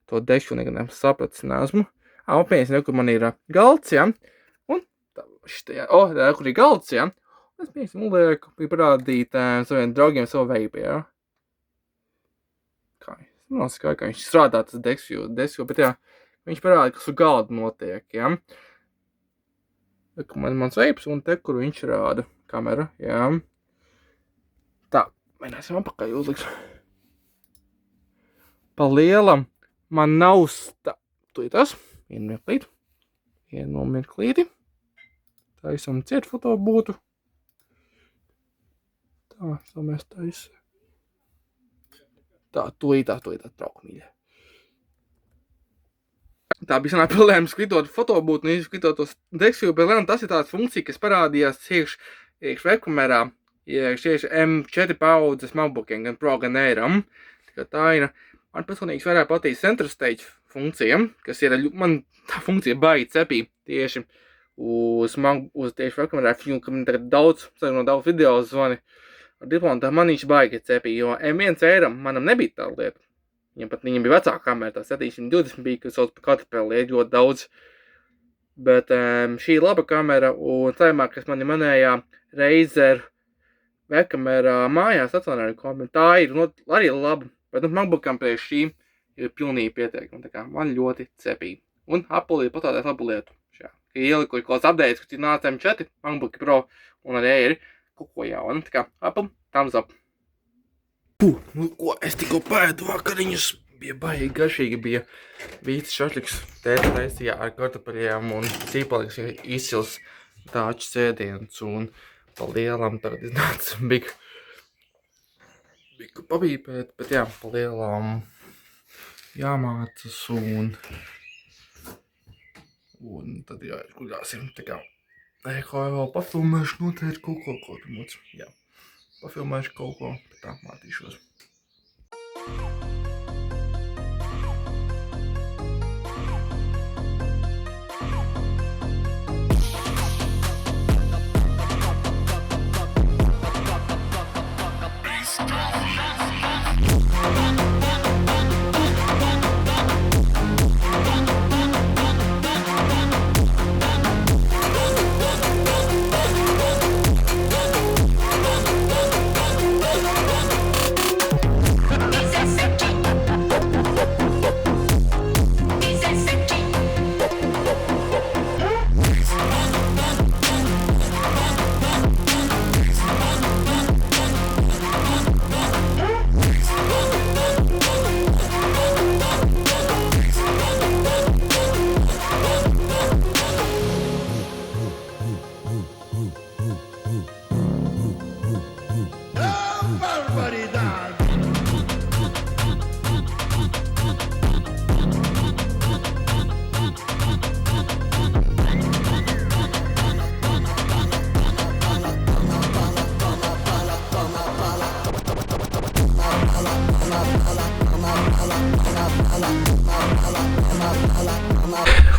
to desk view, nekad sapratis neesmu. Pieņemsim, kur man ir galds, ja? Un tā, šitajā, kur ir galds, ja? Un es pieņemsim, ulieku, parādīt saviem draugiem savu veibu, ja? Kā, es noskaidru, ka viņš strādā tas desk view, bet jā, viņš parāda, kas uz galda notiek, ja? Mans veibs un te, kur viņš rāda kamera, ja? Tā, mēģināsim apakaļ uzlikt. Pa lielam man nav tas. Vienu mirklīti. Taisam ciet fotobūtu. Tā, to mēs taisam. Tā, tūlītā trauku mīļa. Tā bija sanāk problēma skritot fotobūtu un skritot tos desk view, bet tas ir tāds funkcija, kas parādījās iekš webkamerā, iekš M4 paudzes MacBookiem, gan Pro, gan Airam. Tā ir, man personīgi vairāk patīk center stage funkcija, kas ir, man tā funkcija baigi cepī tieši uz tieši webkamerā, ka man tagad daudz video zvani ar diplonu, tā man viņš baigi cepī, jo M1 Airam manam nebija tā lieta. Viņam bija vecāka kamera, tā 720 bija, kas sauc par katru lietu ļoti daudz. Bet šī ir laba kamera, un tajā, kas man ir manējā Razer webkamerā mājās atvainojumu, tā ir arī laba, bet MacBookam priekš šī ir pilnīgi pietiekama, tā kā man ļoti cepīgi. Un Apple ir patādēt labu lietu. Ka ieliku kaut kāds updates, kas ir nāca M4, MacBook Pro un arī Air, kaut ko jaunu. Tā kā, apam, thumbs up. Nu ko, es tikko pēdu vakariņus. Bija baigi garšīgi, bija vīts šašliks, tēta taisīja ar kartupeļiem un cīpaliks izcils tāču sēdiens un pa lielam tagad iznāca biku papīpēt, bet jā, pa lielam jāmācas un tad jāizguļāsim, tā kā, kā vēl pafilmēšu noteikti kaut ko pirmots, jā, pafilmēšu kaut ko, bet tā mātīšos.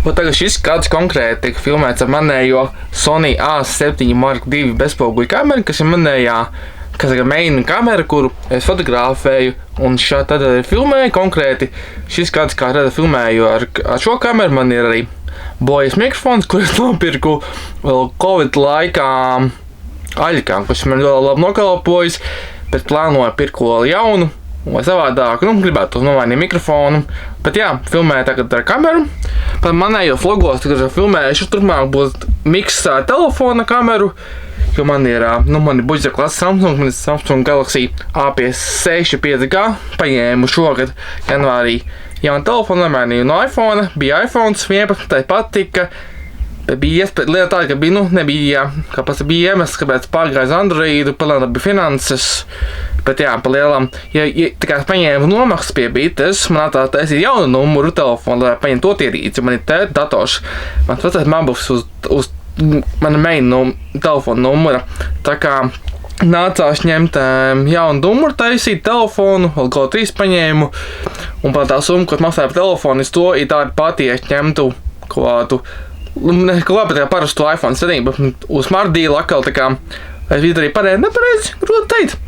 Un tagad šis skats konkrēti tika filmēts ar manējo Sony A7 Mark II bezpoguļu kameru, kas ir manējā, kas ir main kamera, kuru es fotografēju un šādi tad filmēju konkrēti. Šis skats, kā tad filmēju ar šo kameru, man ir arī Bojas mikrofons, kur es nopirku vēl Covid laikā Aļikā, kurš man ļoti labi nokalpojas, bet plānoju pirkt ko jaunu. Vai savādāk, gribētu nomainīt mikrofonu, bet jā, filmēju tagad ar kameru. Par manējo vlogos, tagad filmējuši, turpmāk būs miks ar telefona kameru, jo man ir budžeta klasa Samsung, man ir Samsung Galaxy A56 5G, paņēmu šogad janvārī jaunu telefonu, nomainīju no iPhone, bija iPhone 11, tai patika, bet bija iespēja lieta tāda, ka bija, nebija, kāpēc bija iemesls, kāpēc pārgāju uz Androidu, palēnā bija finanses. Bet jā, pa lielam, ja tā kā paņēmu nomaksas pie bites, man taisīja jaunu numuru telefonu, lai paņem to ierīci, man ir tēta dators. Man vecais MacBooks uz mana main telefona numura. Tā kā nācās ņemt jaunu numuru, taisīt telefonu, vēl kaut 3 paņēmu. Un par tā summu, ko maksāju par telefonu, es to tādu pati ņemtu kādu, bet parastu iPhone 7, bet uz Smart Deal atkal tā kā, es biju arī nepareizi, grūti teikt.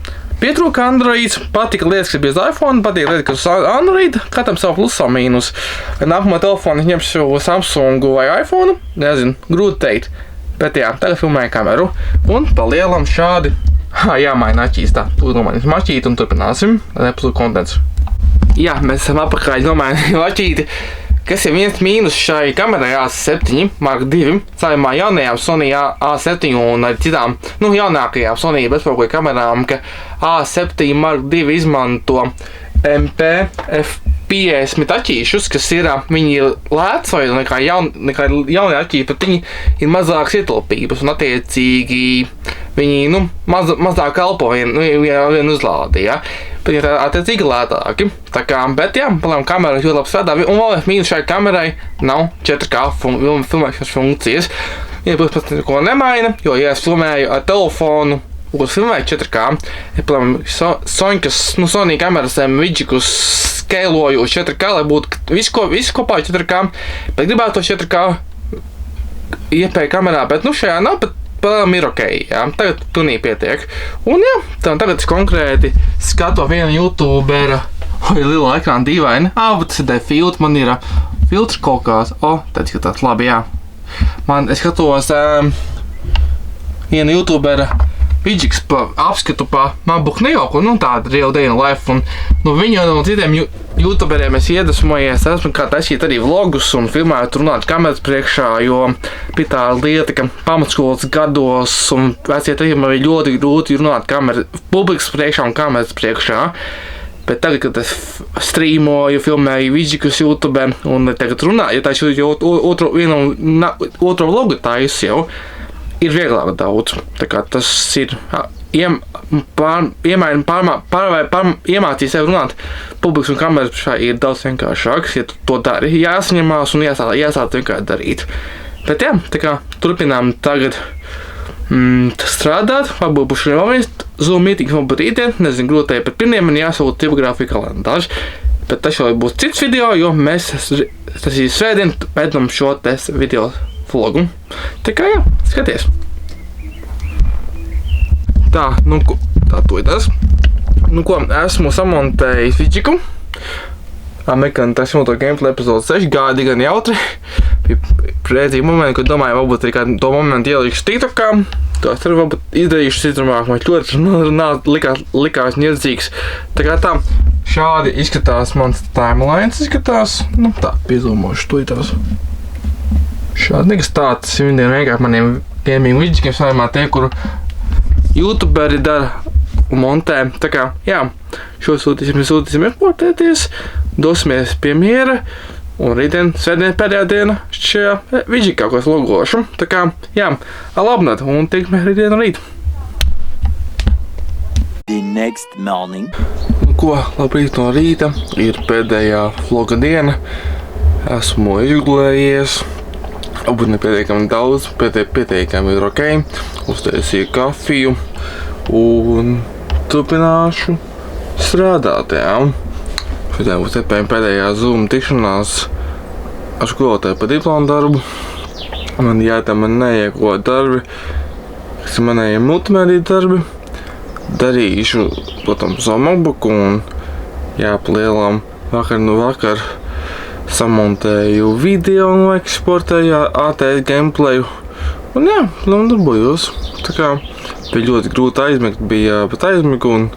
Pietrūka Androids, patika lietas, kas bija uz iPhone, patika lietas, kas uz Android, katram savu plus, savu mīnus. Nākamā telefonu es ņemšu Samsung vai iPhone, nezinu, grūti teikt. Bet jā, tagad filmēju kameru. Un pa lielam šādi, jāmaina aķīs tā, tu nomainīsim aķīti un turpināsim, lai nepazūd kontents. Jā, mēs esam apakaļ nomainīju aķīti. Kas ir viens mīnus šai kamerai A7 Mark II, savumā jaunajām Sony A7 un arī citām, jaunākajām Sony bezpoguļu kamerām, ka A7 Mark II izmanto MP F50 aķīšus, kas ir, viņi ir lētsvaigi nekā jaunie aķīši, bet viņi ir mazākas ietilpības un attiecīgi viņi, mazāk kalpo vien uzlādi, ja. Bet ir attiecīgi lētāki. Tā kā, bet jā, palēm kamera ļoti labi strādā. Un vēl mīnus šai kamerai nav 4K filmēšanas funkcijas. Ja pēc neko nemaina, jo ja es filmēju ar telefonu, uz filmēju 4K, ja palēm Sony kameras vidžikus skēloju uz 4K, lai būtu visu kopā 4K, bet gribētu to 4K iepēju kamerā, bet šajā nav, bet palēm ir ok, jā, tagad pilnīgi pietiek. Un jā, tagad es konkrēti skatu vienu youtubera, liela ekrāna dīvaini, bet es dēju filtru, man ir filtrs kaut kāds, tad skatās labi, jā. Es skatos vienu youtubera Vidžiks pa apskatu pa MacBook Neo, nu tāda real day in life, un viņu no citiem youtuberiem es iedvesmojies, esmu kā taisīt arī vlogus un filmēt runāt kameras priekšā, jo bija tā lieta, ka pamatskolas gados un vecie tajiem man bija ļoti grūti runāt publikas priekšā un kameras priekšā. Bet tagad, kad es streamoju, filmēju vidžikus YouTube un tagad runāju, ja tā otro vlogu taisu jau, ir vieglāk daudz. Tā kā tas ir iemācīt sev runāt publikas un kameras priekšā ir daudz vienkāršāks, ja tu to dari. Jāsaņemās un jāsāk vienkārši darīt. Bet jā, tā kā turpinām tagad strādāt, varbūt būs vēl viens Zoom meetings, varbūt rītdien, nezinu, grūtēji, bet pirmdien man jāsūta tipogrāfija kalendārs. Bet tas jau būs cits video, jo mēs, tas ir svētdien, pēdam šo video vlogu. Tā kā jā, skaties. Tā, tā tuitas. Ko, esmu samontējis vidžiku. Amerikāni tas moto gameplay epizode 6, gāja digan jautri. Bija redzīgi momenti, kad domāju, varbūt arī kādu to momentu ielikšu TikTokā. Tos arī varbūt izdarīšu citrumāk, man ļoti likās nirdzīgs. Tā kā tā, šādi izskatās mans timelines izskatās. Tā, piezūmošu tuitās. Šādi nekas tāds, vienkārši maniem gaming vidžikiem saimā tie, kuru youtuberi dara un montē. Tā kā, jā, šo sūtīsim eksportēties, dosimies pie miera un rītdien, svētdien pēdējā diena šajā vidžikā, ko es logošu. Tā kā, jā, labnāt un tiekamies rītdien un rīt. The next morning. Ko, labrīt no rīta, ir pēdējā vloga diena. Esmu izgulējies. Varbūt nepietiekami daudz, pietiekami ir ok. Uztaisīju kafiju un turpināšu strādāt, jā. Šodien būs pēdējā Zoom tikšanās ar skolotāju par diplomu darbu. Man neieko darbi, kas ir manējie multimediju darbi. Darīšu, protams, savu MacBooku un jā, palielam vakar samontēju video un eksportēju ATS gameplayu. Un jā, darbojos. Tā kā bija ļoti grūti aizmigt, bija pat aizmigu un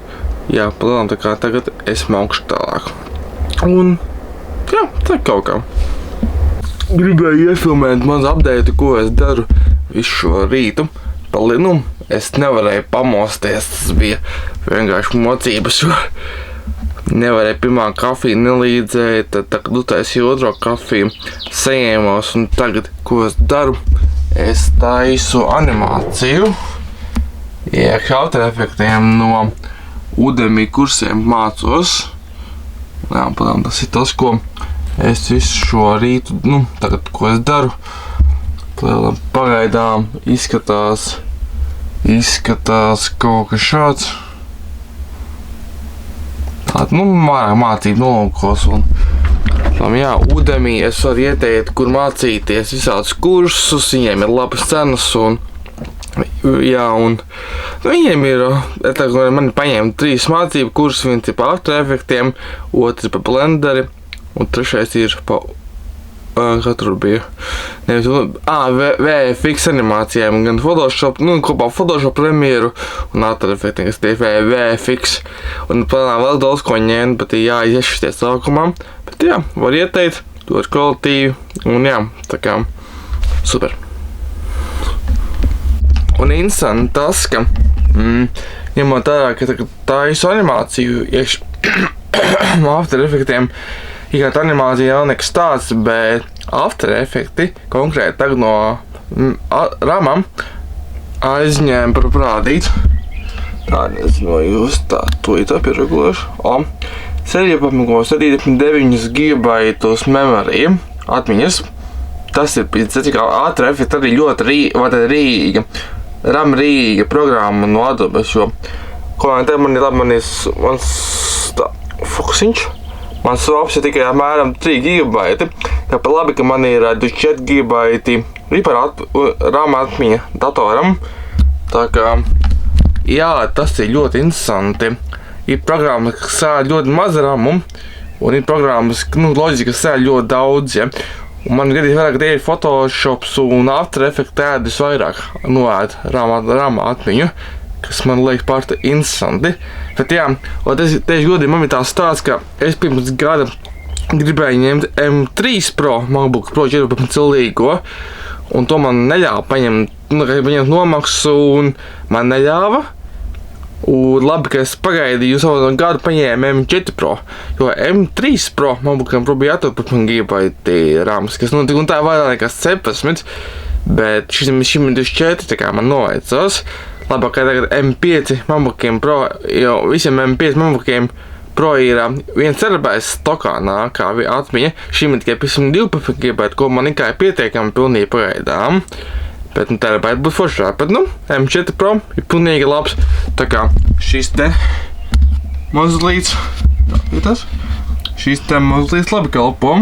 jā, palielam tā kā tagad es maukšu tālāk. Un jā, tā kaut kā. Gribēju iefilmēt mazu update, ko es daru visu šo rītu. Es nevarēju pamosties, tas bija vienkārši mocības, jo nevarēju pirmā kafiju nelīdzēt, tad kad utaisīju otro kafiju, saņēmos un tagad, ko es daru, es taisu animāciju. Iekšā After Effectsiem no Udemy kursiem mācos. Jā, padām, tas ir tas, ko es visu šo rītu, tagad, ko es daru. Pagaidām izskatās kaut kas šāds. Tātad, vairāk mācību nolūkos un, jā, Udemy es varu ieteikt, kur mācīties visādus kursus, viņiem ir labas cenas un, jā, un viņiem ir, mani paņēma 3 mācību kursus, viens ir par After Effectsiem, otrs ir par Blenderi un trešais ir par kā tur bija, VFX animācijām, gan Photoshop, kopā Photoshop Premieru un After Effects, kas tie VFX. Un plānā vēl daudz ko ņēma, bet jāizies šis tie sākumā. Bet jā, var ieteikt, ļoti kvalitīvi un jā, tā kā super. Un interesanti tas, ka, ņemot vērā, ka taisu animāciju After Effectsiem, Ikāt animācija jau nekas tāds, bet After Effects konkrēti tagad no ramam aizņēma par parādīt. Tā, nezinu, vai jūs tā tuitā pieregulēšu. Serija pamiko 79 GB memory atmiņas. Tas ir, cik After Effects arī ļoti rīga, RAM rīga programma no Adobe, jo, ko te man ir labi, mans fokusiņš. Man swaps ir tikai apmēram 3 GB, tāpēc labi, ka man ir 24 GB RAM atmiņa datoram. Tā kā, jā, tas ir ļoti interesanti. Ir programmas, kas sēd ļoti maz ramu, un ir programmas, loģiski, kas sēd ļoti daudz, ja. Un man gadījis vairāk, ka tie ir Photoshops un After Effects ēdis vairāk noēd RAM atmiņu. kas man liekas pārta interesanti. Bet jā, un tas tieši godīgi man ir tā stāsts, ka es pirms gada gribēju ņemt M3 Pro, MacBook Pro 14 līgo, un to man neļāva paņemt nomaksu, un man neļāva. Un labi, ka es pagaidīju savu gadu paņēmu M4 Pro, jo M3 Pro MacBookam Pro bija 14 GB rāms, kas un tā vairāk nekā 17, bet šim ir 24, tā kā man noveicos. Labāk, ka tagad M5 MacBookiem Pro, jo visiem M5 MacBookiem Pro ir 1 terabaits stokā nāk kā atmiņa, šim ir tikai 12 GB, ko man tikai pietiekami pilnīgi pagaidām. Bet terabaiti būtu foršāk, bet M4 Pro ir pilnīgi labs, tā kā šis te mazliet, šis te mazliet labi kalpo,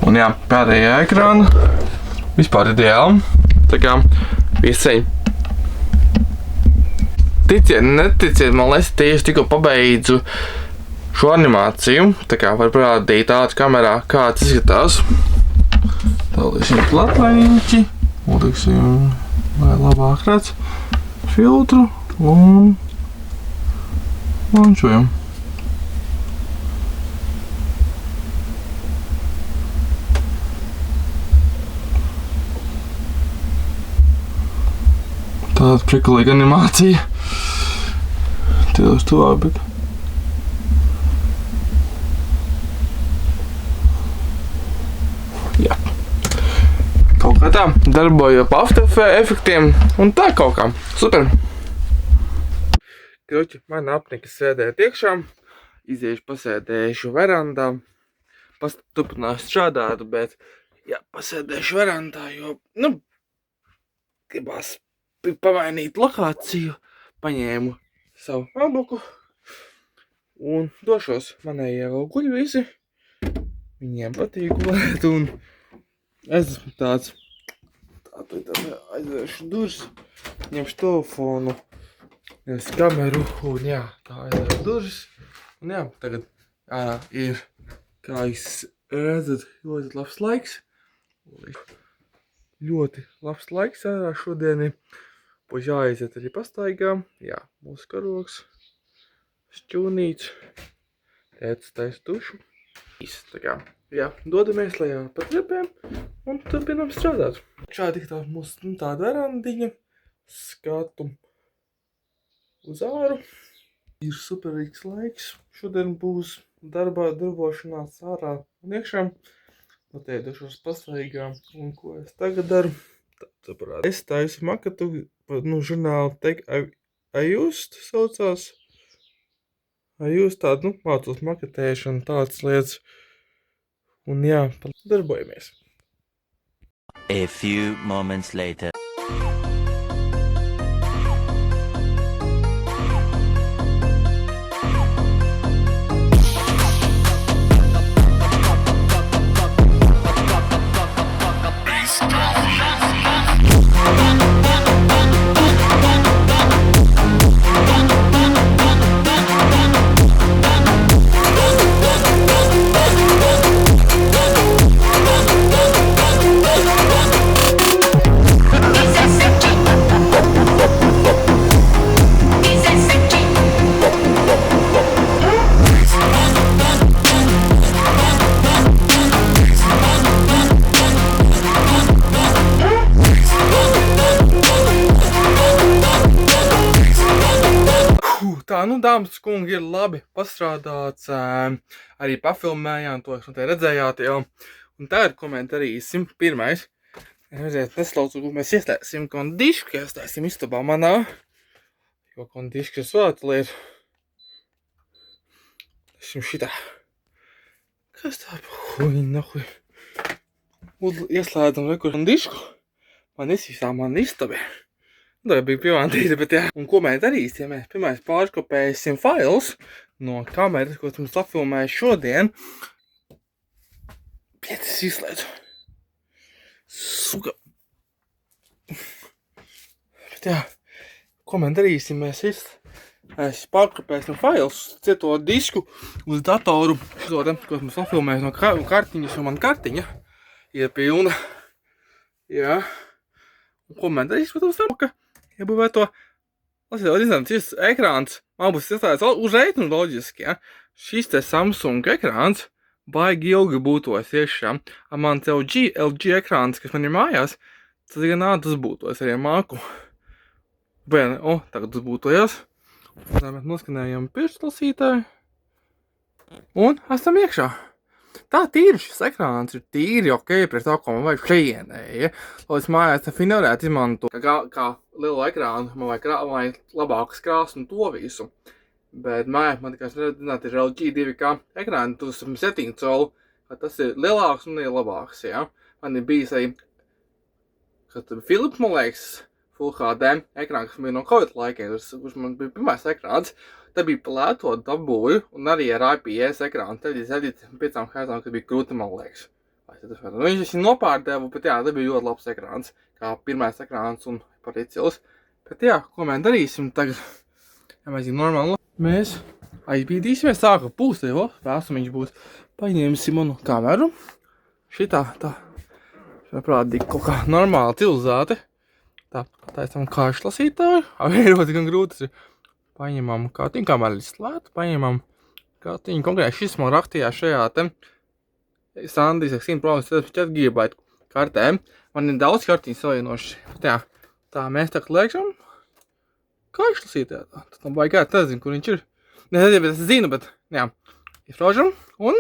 un jā, pēdējā ekrāna vispār ideāli, tā kā visai. Ticiet, neticiet, man liekas, tieši tikko pabeidzu šo animāciju, tā kā var parādīt tādu kamerā, kā tas izskatās. Tālīsim platlaņķi. Uzliksim, lai labāk redz filtru un lančojam. Tāda prikulīga animācija. Tieši tuvāk, bet... Jā. Kaut kā tā, darboju pa After efektiem un tā kaut kā. Super! Kroķi, man apnika sēdēt iekšā, iziešu pasēdēšu verandā, turpināšu strādāt, bet jā, pasēdēšu verandā, jo, gribās pamainīt lokāciju, paņēmu savu MacBooku un došos. Manējie vēl guļ visi, viņiem patīk gulēt un es esmu tāds, aizvēršu durvis, ņemšu telefonu, ņemšu kameru un jā, tā aizvēršu durvis. Un jā, tagad ir, kā jūs redzat, ļoti labs laiks. Ļoti labs laiks ārā šodien ir. Būs jāaiziet arī pastaigā. Jā, mūsu karogs, šķūnīts, tētis taisa dušu. Tā kā, jā, dodamies lejā pa trepēm un turpinām strādāt. Šādi ir mūsu tāda verandiņa, skatu uz āru. Ir superīgs laiks. Šodien būs darbošanās ārā un iekšā. Noteidošos pastaigā un ko es tagad daru. Es taisu makatu, žurnālu Tech Ajust saucās. Ajust tādu, mācos maketēšanu, tādas lietas. Un jā, darbojamies. A few moments later. Tā, dāmas kungi, ir labi pastrādāts, arī pafilmējām to, kas te redzējāt jau. Un tagad, ko mēs darīsim, pirmais, neslaucu, mēs ieslēgsim kondišku, ka ieslēgsim istabā manā, jo kondišku es vēlētu lietu. Tašim šitā. Kas tā? Huj, nahuj. Ieslēdzam rekur kondišku, man izsīsā man istabē. Tā bija pievāntīta, bet jā. Un ko mēs darīsim? Mēs pirmais pārskopēsim failus no kameras, ko mums apfilmēju šodien. Bet es izslēdzu. Suga. Bet jā, ko mēs darīsim? Mēs pārskopēsim failus, cieto disku uz datoru. Šodien, ko mums apfilmēju no kartiņas, jo man kartiņa ir pilna. Jā. Un ko mēs darīsim? Protams, ka iebūvēt to šis ekrāns man būs iestājies uzreiz un loģiski, ja? Šis te Samsung ekrāns baigi ilgi būtos iekšā. Mans LG ekrāns, kas man ir mājās, tas gan tas būtos arī māku. Tagad tas būtojās. Mēs noskanējam pirkstlasītāju. Un esam iekšā. Tā tīri šis ekrāns ir tīri ok pret to, ko man vajag šajienē, ja? Lai es mājās te nevarētu izmantot kā lielu ekrānu, man vajag labākas krāsas un to visu. Bet mājās man tikai redzēt ir LG 2K ekrāni, 7 colu, tas ir lielāks un ir labāks, ja? Man ir bijis arī, Philips, man liekas, Full HD ekrāns, kas bija no Covid laikiem, kurš man bija pirmais ekrāns. Tad bija plēto dabūju un arī ar IPS ekrānu. Tad es edīju 5 Hz, kas bija krūti, man liekas. Viņš nopārdevu, bet jā, tas bija ļoti labs ekrāns. Kā pirmais ekrāns un parīcils. Bet jā, ko mēs darīsim tagad? Ja mēs normāli. Mēs aizbīdīsimies, sāka pūst, jo vēsumiņš būs. Paņemsim manu kameru. Šitā, tā. Prātīgi kaut kā normāli cilzāti. Tā, taisam kāršlasītāju. Ļoti gan grūti ir. Paņemam kartiņu, kamēr ir slēta, paņemam kartiņu. Konkrēti šis man rakstījās šajā te Sandis 100% GB kartēm. Man ir daudz kartiņu savienoši. Tā mēs tagad liekam kāršlasītājā. Tad tam baigā nezinu, kur viņš ir. Nezinu, bet es zinu, bet jā. Izraužam un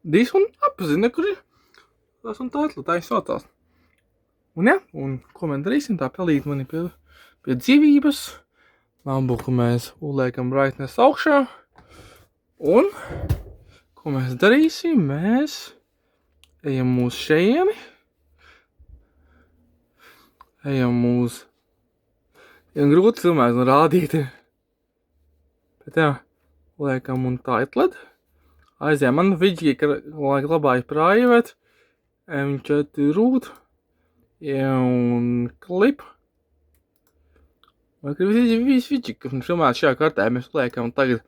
dīs un apzina, kur ir. Tas un tā ir sotās. Un jā, un ko mēs darīsim, tā pelīt mani pie dzīvības. Lambuku mēs uzliekam brightness augšā. Un, ko mēs darīsim? Mēs ejam uz šejieni. Ejam uz... Ir grūti filmēt un rādīt. Bet jā, liekam un titled. Aizjām man vidžī, lai glabāju private. M4 root. Un clip. Visi vidži, kas man filmēt šajā kartē, mēs liekam tagad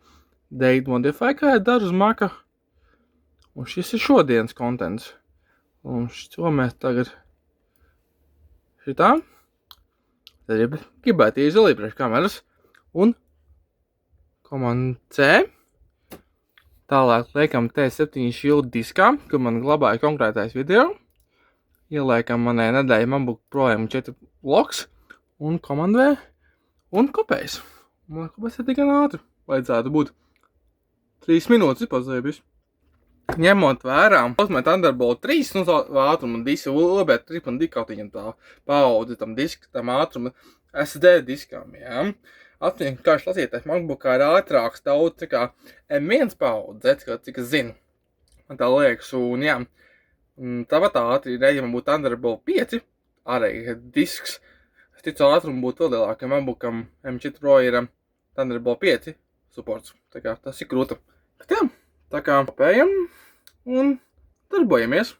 date modify, kā es daru uz Maca. Un šis ir šodienas kontents. Un šo mēs tagad šitā. Tad ir gribētu izolīt priekš kameras. Un komanda C. Tālāk liekam T7 shield diskā, kur man glabāja konkrētais video. Ieliekam manai nedēļa MacBook Pro M4 loks. Un komanda V. Un kopējs. Man kopējs ir tikai ātri. Vajadzētu būt 3 minūtes pazēbis. Ņemot vērā, uzmēt Thunderbolt 3 un ātrumu disu ULB 3.2 kautiņam tā paudzi tam ātrumu SD diskam, jā. Atmiņ, kā lasītājs MacBookā ir ātrāks daudz kā M1 paudze, cik es zinu. Man tā liekas, un jā. Tāpat ātri ir, ja man būtu Thunderbolt 5, ārēji disks, es ticu ātrumu būtu vēl lielāk, ja MacBookam M4 Pro ir Thunderbolt 5 supports. Tā kā tas ir krūta. Bet jā, tā kā kopējam un darbojamies.